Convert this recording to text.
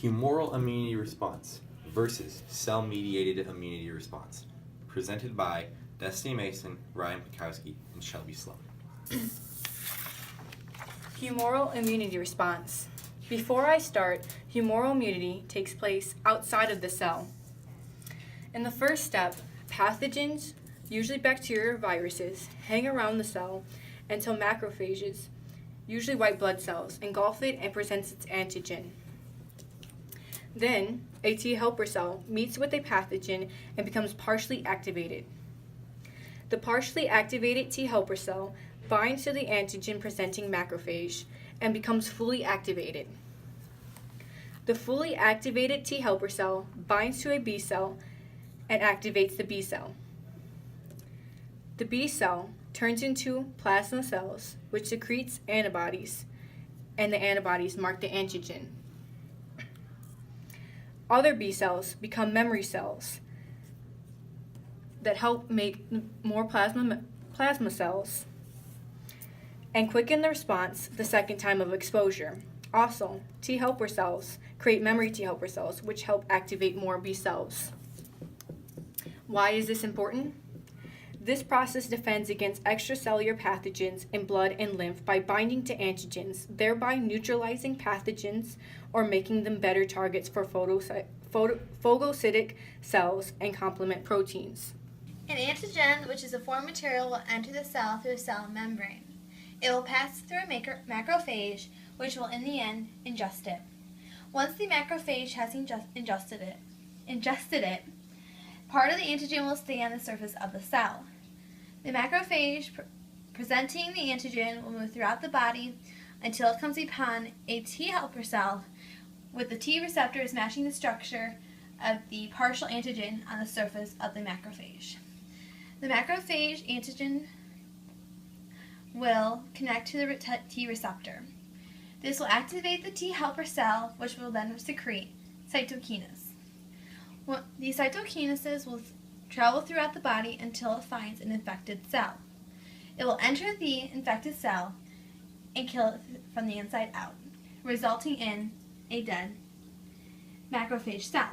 Humoral immunity response versus cell-mediated immunity response. Presented by Destiny Mason, Ryan Pikowski, and Shelby Sloan. Humoral immunity response. Before I start, humoral immunity takes place outside of the cell. In the first step, pathogens, usually bacteria or viruses, hang around the cell until macrophages, usually white blood cells, engulf it and presents its antigen. Then, a T helper cell meets with a pathogen and becomes partially activated. The partially activated T helper cell binds to the antigen-presenting macrophage and becomes fully activated. The fully activated T helper cell binds to a B cell and activates the B cell. The B cell turns into plasma cells, which secretes antibodies, and the antibodies mark the antigen. Other B cells become memory cells that help make more plasma cells and quicken the response the second time of exposure. Also, T helper cells create memory T helper cells, which help activate more B cells. Why is this important? This process defends against extracellular pathogens in blood and lymph by binding to antigens, thereby neutralizing pathogens or making them better targets for phagocytic cells and complement proteins. An antigen, which is a foreign material, will enter the cell through a cell membrane. It will pass through a macrophage, which will in the end ingest it. Once the macrophage has ingested it, part of the antigen will stay on the surface of the cell. The macrophage presenting the antigen will move throughout the body until it comes upon a T helper cell with the T receptors matching the structure of the partial antigen on the surface of the macrophage. The macrophage antigen will connect to the T receptor. This will activate the T helper cell, which will then secrete cytokinase. These cytokinases will travel throughout the body until it finds an infected cell. It will enter the infected cell and kill it from the inside out, resulting in a dead macrophage cell.